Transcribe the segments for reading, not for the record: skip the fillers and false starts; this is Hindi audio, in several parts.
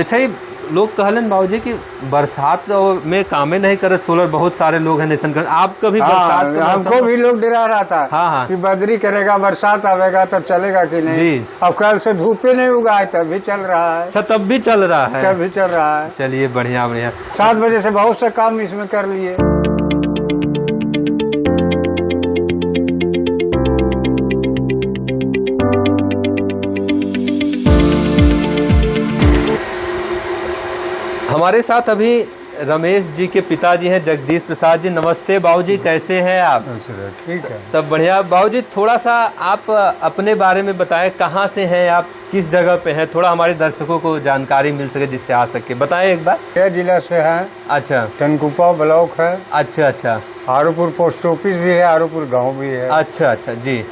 अच्छा, ये लोग कहलन बाबूजी कि बरसात में कामे नहीं करे सोलर, बहुत सारे लोग हैं नेशन कर। आप कभी बरसात हमको भी लोग डरा रहा था हाँ। कि बदरी करेगा, बरसात आवेगा तब चलेगा कि नहीं जी। अब कल से धूपे नहीं उगा है तब भी चल रहा है। अच्छा, तब भी चल रहा है? तब भी चल रहा है। चलिए, बढ़िया बढ़िया। 7 बजे से बहुत से काम इसमें कर लिए। हमारे साथ अभी रमेश जी के पिताजी हैं, जगदीश प्रसाद जी। नमस्ते बाबूजी, कैसे हैं आप? ठीक है, सब बढ़िया। बाबूजी, थोड़ा सा आप अपने बारे में बताएं, कहाँ से हैं आप, किस जगह पे हैं, थोड़ा हमारे दर्शकों को जानकारी मिल सके, जिससे आ सके। बताएं एक बार। क्या जिला से है? अच्छा, टनकुपा ब्लॉक है। अच्छा अच्छा। आरूपुर पोस्ट ऑफिस भी है, आरूपुर गांव भी है। अच्छा अच्छा जी।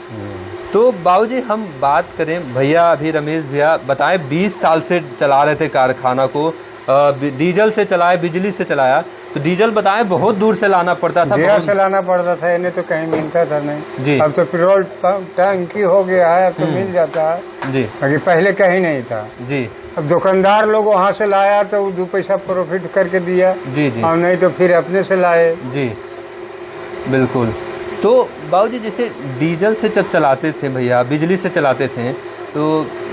तो बाबूजी, हम बात करें, भैया अभी रमेश भैया बताएं 20 साल से चला रहे थे कारखाना को, डीजल से चलाया, बिजली से चलाया। तो डीजल बताएं बहुत दूर से लाना पड़ता था, बहुत से लाना पड़ता था, इन्हें तो कहीं मिलता था नहीं जी। अब तो पेट्रोल टंकी हो गया है, अब तो मिल जाता है जी। अभी पहले कहीं नहीं था जी। अब दुकानदार लोग वहाँ से लाया तो 2 पैसा प्रॉफिट करके दिया जी जी। और नहीं तो फिर अपने से लाए। जी बिल्कुल। तो बाबूजी, जैसे डीजल से जब चलाते थे भैया, बिजली से चलाते थे, तो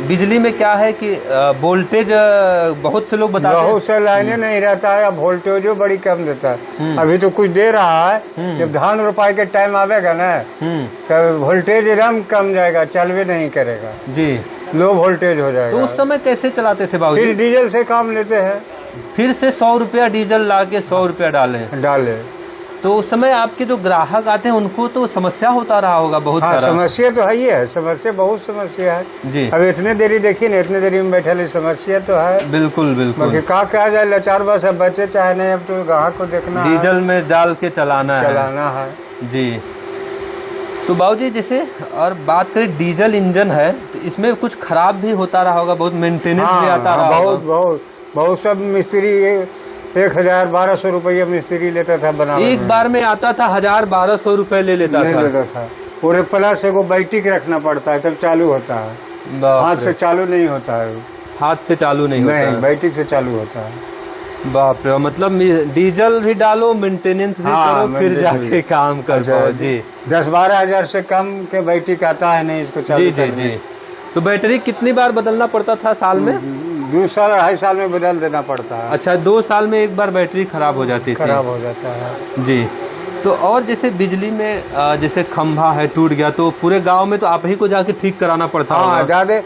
बिजली में क्या है कि वोल्टेज बहुत से लोग बताते हैं, बहुत से लाइने नहीं रहता है, अब वोल्टेज बड़ी कम देता है। अभी तो कुछ दे रहा है, जब धान रोपाई के टाइम आवेगा ना तब वोल्टेज एकदम कम जाएगा, चलवे नहीं करेगा जी, लो वोल्टेज हो जाएगा। तो उस समय कैसे चलाते थे बाबूजी? फिर डीजल से काम लेते हैं, फिर से 100 रुपया डीजल ला के 100 रुपया डाले। तो उस समय आपके जो ग्राहक आते हैं उनको तो समस्या होता रहा होगा बहुत सारा। समस्या तो है ही है, समस्या बहुत समस्या है जी। अब इतने देरी देखी ना, इतने देरी में बैठे समस्या तो है। बिल्कुल बिल्कुल। क्या जाए, लाचार बस अब बच्चे चाहे नहीं, अब तो ग्राहक को देखना, डीजल में डाल के चलाना है जी। तो बाबूजी, जैसे और बात करें डीजल इंजन है तो इसमें कुछ खराब भी होता रहा होगा, बहुत मेंटेनेंस भी आता रहा होगा। बहुत सब मिस्त्री 1000-1200 रुपया मिस्त्री लेता था बनाने एक बार में आता था 1000-1200 रुपए ले लेता था। पूरे प्लस एगो बैटरी रखना पड़ता है तब चालू होता है, हाथ से चालू नहीं होता है। हाथ से चालू नहीं होता है, बैटरी से चालू होता है। बाप रे, मतलब डीजल भी डालो, मेंटेनेंस भी करो, फिर जाके काम कर पाओ जी। 10-12 हजार से कम के बैटरी का आता है नहीं इसको चालू। जी जी जी। तो बैटरी कितनी बार बदलना पड़ता था साल में? 2 साल 2.5 साल में बदल देना पड़ता है। अच्छा, 2 साल में एक बार बैटरी खराब हो जाती थी? खराब हो जाता है जी। तो और जैसे बिजली में जैसे खंभा है टूट गया तो पूरे गांव में तो आप ही को जाके ठीक कराना पड़ता होगा? ज्यादा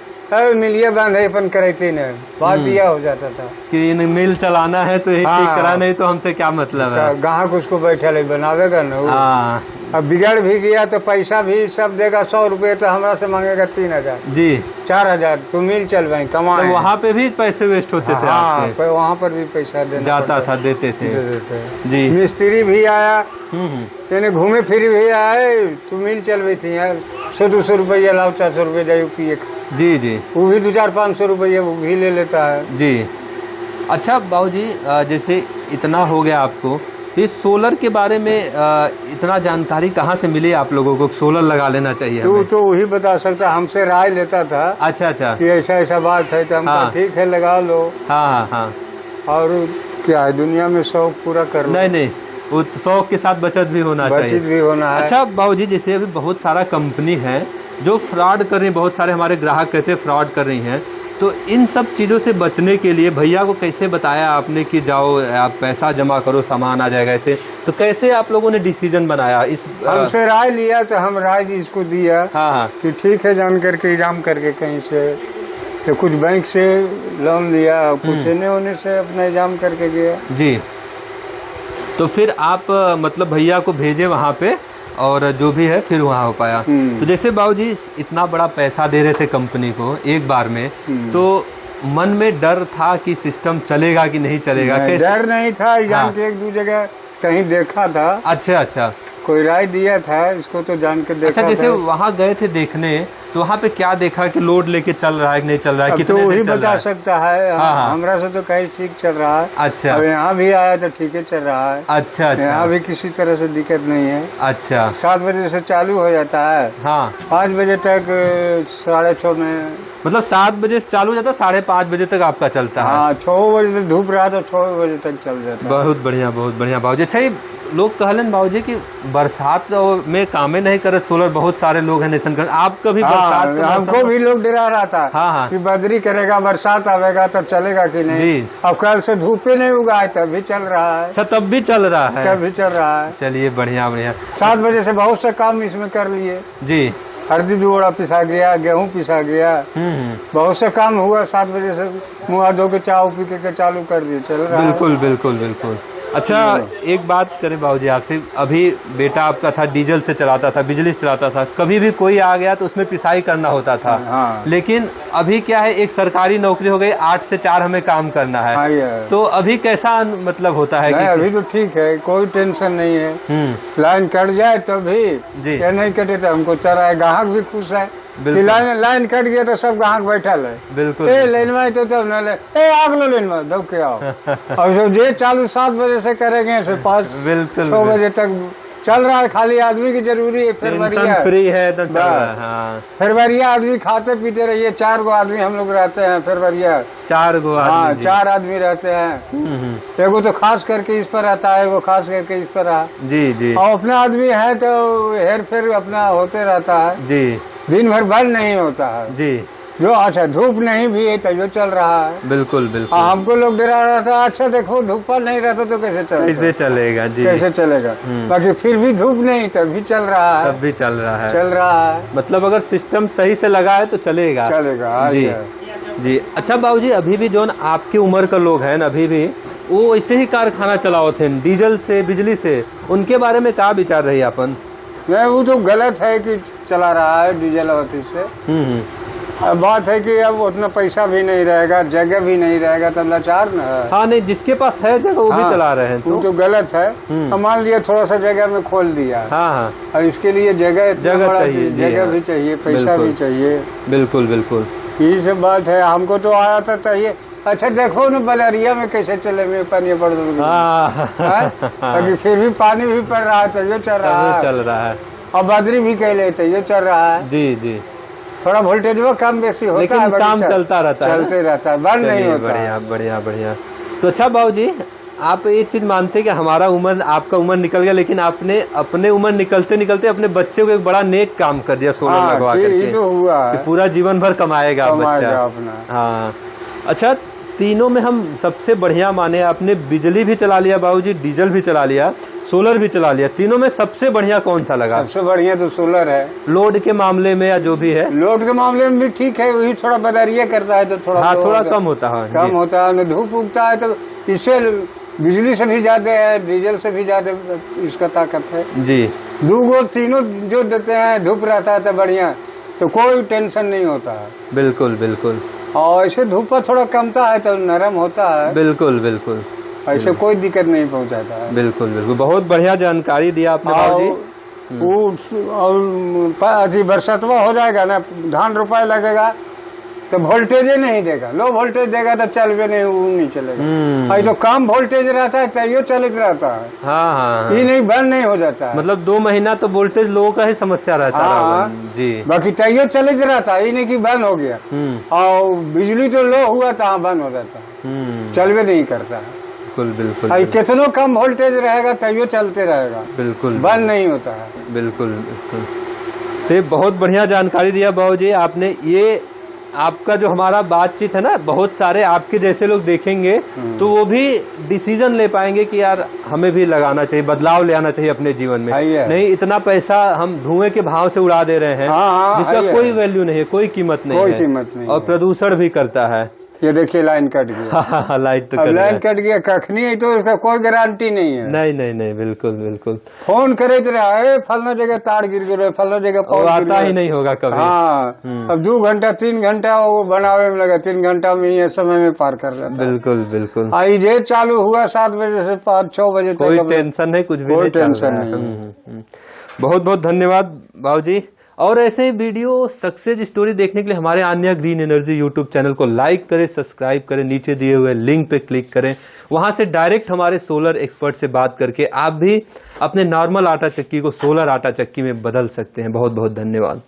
मिलिए बंद अपन करती ने बात दिया हो जाता था कि मिल चलाना है तो ठीक करा, नहीं तो हमसे क्या मतलब है। ग्राहक उसको बैठा ले बनावेगा ना, अब बिगड़ भी गया तो पैसा भी सब देगा 100 रुपये, तो हमरा से मांगेगा 3000 जी 4000, तो मिल चल भाई कमाए। तो वहाँ पे भी पैसे वेस्ट होते थे आपके? वहाँ पर भी पैसा देना जाता था, देते थे जी। मिस्त्री भी आया, यानी घूमे फिर भी आए तो मिल चलवे थी यार, 100-200 रुपया लाओ, 400 रुपये जाए पिए जी जी। वो भी 200-500 रुपये वो भी ले लेता है जी। अच्छा बाबूजी, जैसे इतना हो गया आपको, इस सोलर के बारे में इतना जानकारी कहाँ से मिली आप लोगों को? सोलर लगा लेना चाहिए तो वही बता सकता, हमसे राय लेता था। अच्छा अच्छा, कि ऐसा बात है तो हम ठीक है लगा लो। हाँ। और क्या है, दुनिया में शौक पूरा कर लो। नहीं, वो शौक के साथ बचत भी होना चाहिए। बचत भी होना है। अच्छा बाबूजी, जैसे अभी बहुत सारा कंपनी है जो फ्रॉड कर रही है, बहुत सारे हमारे ग्राहक कहते हैं फ्रॉड कर रही हैं, तो इन सब चीज़ों से बचने के लिए भैया को कैसे बताया आपने कि जाओ आप पैसा जमा करो, सामान आ जाएगा ऐसे? तो कैसे आप लोगों ने डिसीजन बनाया? इस हमसे राय लिया तो हम राय इसको दिया कि ठीक है, जान करके एग्जाम करके कहीं से, तो कुछ बैंक से लोन लिया, कुछ होने से अपना एग्जाम करके गया जी। तो फिर आप मतलब भैया को भेजे वहाँ पे और जो भी है फिर वहाँ हो पाया। तो जैसे बाबूजी इतना बड़ा पैसा दे रहे थे कंपनी को एक बार में, तो मन में डर था कि सिस्टम चलेगा कि नहीं चलेगा? डर नहीं था, एग्जाम के 1-2 जगह कहीं देखा था। अच्छा अच्छा। कोई राय दिया था, इसको तो जान के देखा। अच्छा, जैसे था। वहाँ गए थे देखने, तो वहाँ पे क्या देखा कि लोड लेके चल रहा है कि नहीं चल रहा है, अब तो कितने वही दिन चल बता रहा है? सकता है। हाँ। हमरा से तो कहीं ठीक चल रहा है। अच्छा अब यहाँ भी आया तो ठीक है चल रहा है। अच्छा अच्छा यहाँ भी किसी तरह से दिक्कत नहीं है। अच्छा 7 बजे से चालू हो जाता है, हाँ, 5 बजे तक 6:30 में। मतलब 7 बजे से चालू हो जाता है, 5:30 बजे तक आपका चलता है। हाँ, 6 बजे से धूप रहा तो 6 बजे तक चल जाता है। बहुत बढ़िया बाबूजी। अच्छा, ये लोग कहलन बाबूजी कि बरसात में कामे नहीं करे सोलर, बहुत सारे लोग हैं नेशन कर, आप कभी बरसात हाँ, के हमको मौसम- भी लोग डरा रहा था। हाँ। कि बदरी करेगा, बरसात आवेगा तब चलेगा कि नहीं। जी। अब कल से धूप ही नहीं उगा है तब भी चल रहा है। अच्छा, तब भी चल रहा है। तब भी चल रहा है। चलिए बढ़िया। 7 बजे से बहुत से काम इसमें कर लिए। जी। हल्दी जोड़ा पिसा गया, गेहूं पिसा गया, बहुत से काम हुआ। 7 बजे से मुँह हाथ धो के चाय पी के चालू कर दिए, चल रहा है। बिल्कुल। अच्छा, एक बात करें बाबूजी आपसे, अभी बेटा आपका था डीजल से चलाता था, बिजली से चलाता था, कभी भी कोई आ गया तो उसमें पिसाई करना होता था। हाँ। लेकिन अभी क्या है, एक सरकारी नौकरी हो गई, 8 से 4 हमें काम करना है। हाँ, तो अभी कैसा मतलब होता है नहीं, कि अभी तो ठीक है, कोई टेंशन नहीं है। लाइन कट जाए तो भी जी। या नहीं कटे तो हमको चल रहा है। ग्राहक भी खुश है कि लाइन कट गया तो सब ग्राहक बैठल है। बिल्कुल। लाइन में तो तब न ले, आग लो लाइन में दौड़ के आओ। और जो जे चालू 7 बजे से करेंगे से 5-6 बजे तक चल रहा है। खाली आदमी की जरूरी है, टेंशन फ्री है तो चल रहा है। हाँ। फेरवरिया आदमी खाते पीते रहिए। 4 गो आदमी हम लोग रहते हैं फेरवरिया। 4 गो आदमी। हाँ, 4 आदमी रहते हैं। एगो तो खास करके इस पर रहता है, एगो खास करके इस पर रहा। जी। और अपना आदमी है तो हेर फेर अपना होते रहता है। जी। दिन भर बंद नहीं होता है। जी। जो अच्छा धूप नहीं भी है तो जो चल रहा है। बिल्कुल। हमको लोग डरा रहा था। अच्छा देखो, धूप नहीं रहता तो कैसे चलेगा। जी। कैसे चलेगा। बाकी फिर भी धूप नहीं तब भी चल रहा है। तब भी चल रहा है। मतलब अगर सिस्टम सही से लगा है तो चलेगा। जी। अच्छा बाबूजी, अभी भी जो आपकी उम्र का लोग हैं अभी भी वो ऐसे ही कारखाना चलाओ थे डीजल से, बिजली से, उनके बारे में क्या विचार रही अपन? नहीं, वो तो गलत है कि चला रहा है डीजल अवधि से। अब बात है कि अब उतना पैसा भी नहीं रहेगा, जगह भी नहीं रहेगा, तब लाचार न है। हाँ, नहीं, जिसके पास है जगह वो भी चला रहे हैं। तो गलत है। मान लिया थोड़ा सा जगह में खोल दिया। हाँ। और इसके लिए जगह चाहिए, जगह भी चाहिए, पैसा भी चाहिए। बिल्कुल। यही सब बात है। हमको तो आया था चाहिए। अच्छा देखो न, बलरिया में कैसे चले में पानी पड़ रहा, फिर भी पानी भी पड़ रहा है तो ये चल रहा है। और बदरी भी कह लेते ये चल रहा है। जी। थोड़ा वोल्टेज में कम बेसी होता लेकिन है, काम चलता रहता है, बंद नहीं होता। बढ़िया। तो अच्छा बाबूजी, आप एक चीज मानते कि हमारा उम्र, आपका उम्र निकल गया, लेकिन आपने अपने उम्र निकलते अपने बच्चे को एक बड़ा नेक काम कर दिया सोलर लगवा करके। तो हुआ है। पूरा जीवन भर कमाएगा बच्चा अपना। हाँ। अच्छा, तीनों में हम सबसे बढ़िया माने, आपने बिजली भी चला लिया बाबूजी, डीजल भी चला लिया, सोलर भी चला लिया, तीनों में सबसे बढ़िया कौन सा लगा? सबसे बढ़िया तो सोलर है। लोड के मामले में या जो भी है? लोड के मामले में भी ठीक है, वही थोड़ा बदरिया करता है तो थोड़ा कम होता है। धूप उगता है तो इससे बिजली से भी ज्यादा है, डीजल से भी ज्यादा इसका ताकत है। जी। 2 गो तीनों जो देते हैं, धूप रहता है तो बढ़िया, तो कोई टेंशन नहीं होता है। बिल्कुल। और ऐसे धूप पर थोड़ा कमता है तो नरम होता है। बिल्कुल। ऐसे कोई दिक्कत नहीं पहुंचाता है। बिल्कुल। बहुत बढ़िया जानकारी दिया आपने बाबूजी। और बरसातवा हो जाएगा ना, धान रोपाई लगेगा तो वोल्टेज नहीं देगा। लो वोल्टेज देगा तो चल भी नहीं चलेगा। तो कम वोल्टेज रहता है तैयो चलते रहता है। हाँ। ये नहीं बंद नहीं हो जाता है। मतलब 2 महीना तो वोल्टेज लो का ही समस्या रहता है। जी। बाकी तैयो चलते रहता है, ये नहीं कि बंद हो गया। और बिजली तो लो हुआ तो बंद हो जाता है, चल भी नहीं करता है। बिल्कुल। कितनो कम वोल्टेज रहेगा तैयो चलते रहेगा। बिल्कुल, बंद नहीं होता है। बिल्कुल। तो बहुत बढ़िया जानकारी दिया बाबूजी आपने। ये आपका जो हमारा बातचीत है ना, बहुत सारे आपके जैसे लोग देखेंगे तो वो भी डिसीजन ले पाएंगे कि यार हमें भी लगाना चाहिए, बदलाव ले आना चाहिए अपने जीवन में। नहीं, इतना पैसा हम धुएं के भाव से उड़ा दे रहे हैं जिसका कोई वैल्यू नहीं है, कोई कीमत नहीं है, और प्रदूषण भी करता है। ये देखिए लाइन कट गया। लाइट तो अब कट लाइन गया। कट गया कखनी है तो इसका कोई गारंटी नहीं है। नहीं नहीं नहीं, बिल्कुल बिल्कुल। फोन करे तो रहा फलना जगह तार गिर गए, फलना जगह वो आता ही नहीं होगा कभी। हाँ, अब 2 घंटा 3 घंटा वो बनावे में लगा, 3 घंटा में ये समय में पार कर जाता। बिल्कुल बिल्कुल। आई जे चालू हुआ 7 बजे से 5-6 बजे तक, कोई टेंशन नहीं, कुछ भी कोई नहीं चल टेंशन रहा है। नहीं। बहुत बहुत धन्यवाद बाबूजी। और ऐसे ही वीडियो सक्सेस स्टोरी देखने के लिए हमारे Aanya green energy YouTube channel को लाइक करें, सब्सक्राइब करें, नीचे दिए हुए लिंक पे क्लिक करें, वहां से डायरेक्ट हमारे सोलर एक्सपर्ट से बात करके आप भी अपने नॉर्मल आटा चक्की को सोलर आटा चक्की में बदल सकते हैं। बहुत बहुत धन्यवाद।